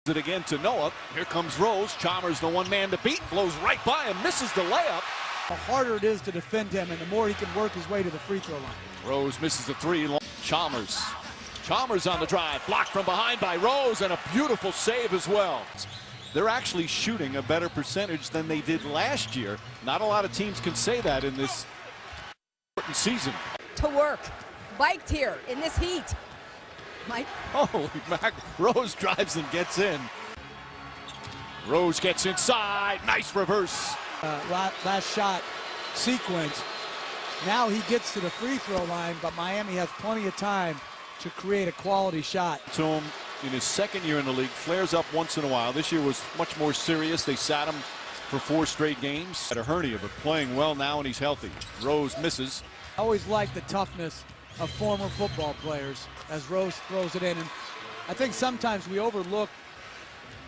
It again to Noah. Here comes Rose. Chalmers the one man to beat. Blows right by him. Misses the layup. The harder it is to defend him and the more he can work his way to the free throw line. Rose misses the three. Chalmers on the drive. Blocked from behind by Rose and a beautiful save as well. They're actually shooting a better percentage than they did last year. Not a lot of teams can say that in this important season. To work. Biked here in this heat. Mike. Holy mac. Rose drives and gets in. Rose gets inside. Nice reverse. Last shot sequence. Now he gets to the free throw line, but Miami has plenty of time to create a quality shot. To him in his second year in the league, flares up once in a while. This year was much more serious. They sat him for 4 straight games. Had a hernia, but playing well now and he's healthy. Rose misses. I always like the toughness of former football players as Rose throws it in. And I think sometimes we overlook,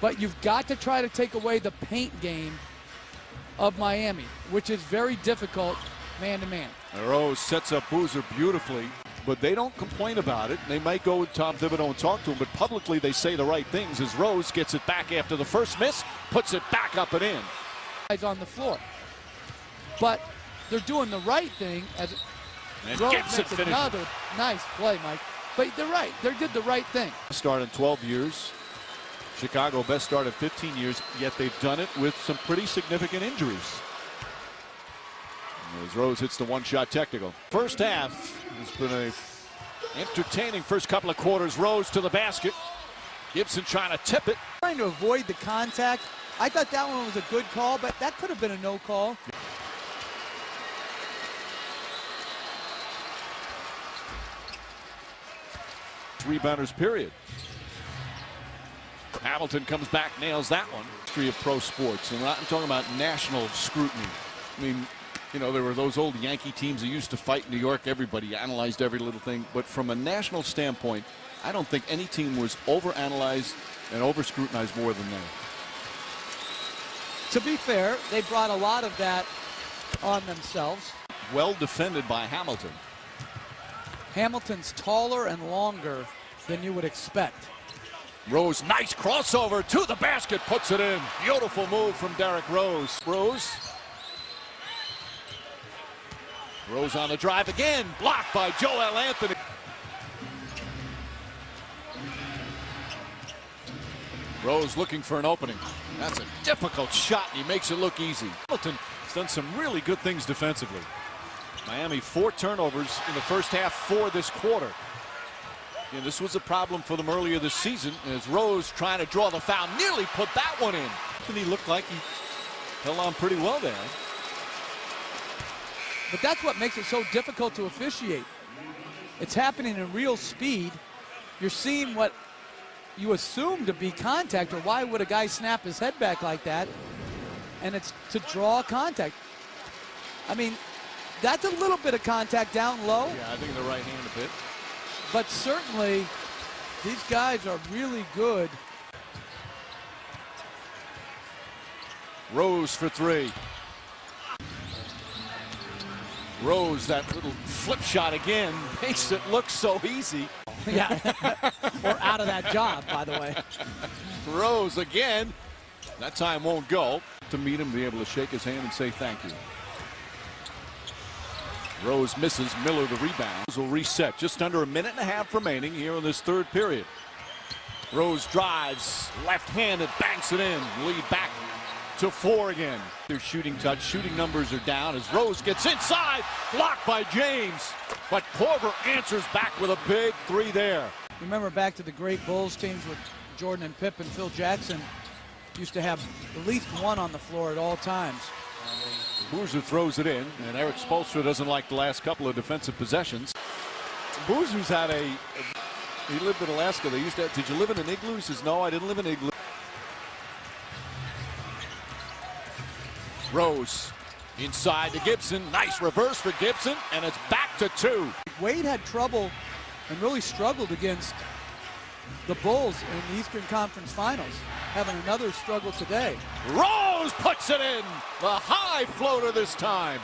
but you've got to try to take away the paint game of Miami, which is very difficult man-to-man. Rose sets up Boozer beautifully, but they don't complain about it. They might go with Tom Thibodeau and talk to him, but publicly they say the right things as Rose gets it back after the first miss, puts it back up and in. Guys on the floor. But they're doing the right thing as and Rose gets makes it finished. Another nice play, Mike. But they're right. They did the right thing. Start in 12 years. Chicago best start in 15 years, yet they've done it with some pretty significant injuries. As Rose hits the one-shot technical. First half has been a entertaining first couple of quarters. Rose to the basket. Gibson trying to tip it. Trying to avoid the contact. I thought that one was a good call, but that could have been a no call. Rebounders period. Hamilton comes back, nails that one. History of pro sports, and I'm talking about national scrutiny. I mean, you know, there were those old Yankee teams that used to fight New York. Everybody analyzed every little thing. But from a national standpoint, I don't think any team was overanalyzed and over-scrutinized more than they. To be fair, they brought a lot of that on themselves. Well defended by Hamilton. Hamilton's taller and longer than you would expect. Rose, nice crossover to the basket, puts it in. Beautiful move from Derrick Rose. Rose on the drive again, blocked by Joel Anthony. Rose looking for an opening. That's a difficult shot, and he makes it look easy. Hamilton has done some really good things defensively. Miami 4 turnovers in the first half for this quarter. And this was a problem for them earlier this season as Rose trying to draw the foul, nearly put that one in. And he looked like he held on pretty well there. But that's what makes it so difficult to officiate. It's happening in real speed. You're seeing what you assume to be contact, or why would a guy snap his head back like that? And it's to draw contact. I mean, that's a little bit of contact down low. Yeah, I think in the right hand a bit. But certainly, these guys are really good. Rose for 3. Rose, that little flip shot again, makes it look so easy. Yeah, or out of that job, by the way. Rose again. That time won't go. To meet him, be able to shake his hand and say thank you. Rose misses. Miller the rebound. Will reset. Just under a minute and a half remaining here in this third period. Rose drives, left-handed, banks it in. Lead back to 4 again. Their shooting touch, shooting numbers are down as Rose gets inside, blocked by James. But Korver answers back with a big 3 there. Remember back to the great Bulls teams with Jordan and Pip and Phil Jackson used to have at least one on the floor at all times. Boozer throws it in, and Eric Spoelstra doesn't like the last couple of defensive possessions. Boozer's had he lived in Alaska. They used to, did you live in an igloo? He says, no, I didn't live in an igloo. Rose inside to Gibson. Nice reverse for Gibson, and it's back to 2. Wade had trouble and really struggled against the Bulls in the Eastern Conference Finals, having another struggle today. Rose puts it in. The high floater this time.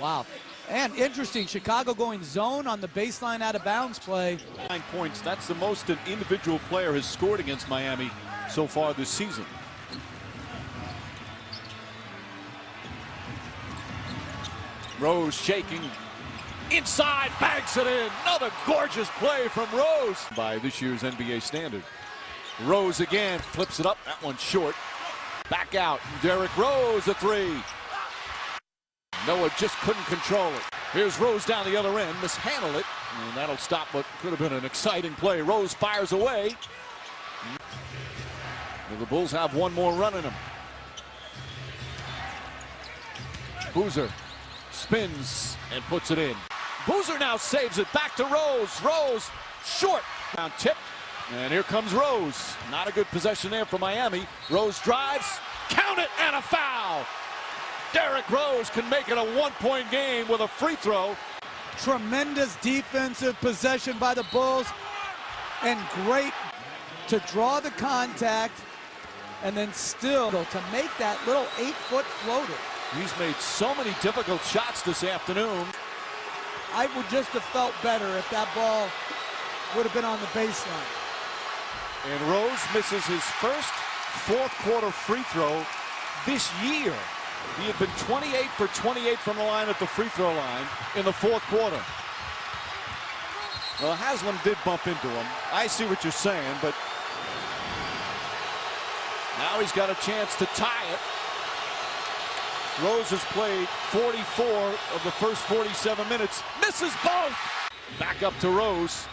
Wow. And interesting, Chicago going zone on the baseline out of bounds play. 9 points. That's the most an individual player has scored against Miami so far this season. Rose shaking. Inside, banks it in. Another gorgeous play from Rose. By this year's NBA standard. Rose again, flips it up. That one's short. Back out. Derrick Rose, a three. Noah just couldn't control it. Here's Rose down the other end, mishandled it, and that'll stop what could have been an exciting play. Rose fires away. And the Bulls have one more run in them. Boozer spins and puts it in. Boozer now saves it back to Rose. Rose short. Down tip. And here comes Rose. Not a good possession there for Miami. Rose drives. Count it, and a foul. Derrick Rose can make it a one-point game with a free throw. Tremendous defensive possession by the Bulls. And great to draw the contact and then still to make that little 8-foot floater. He's made so many difficult shots this afternoon. I would just have felt better if that ball would have been on the baseline. And Rose misses his first fourth-quarter free throw this year. He had been 28 for 28 from the line at the free throw line in the fourth quarter. Well, Haslam did bump into him. I see what you're saying, but now he's got a chance to tie it. Rose has played 44 of the first 47 minutes. Misses both. Back up to Rose.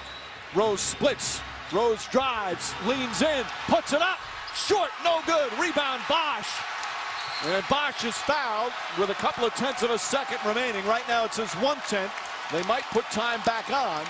Rose splits. Rose drives, leans in, puts it up. Short, no good. Rebound, Bosch. And Bosch is fouled with a couple of tenths of a second remaining. Right now it says 1/10. They might put time back on.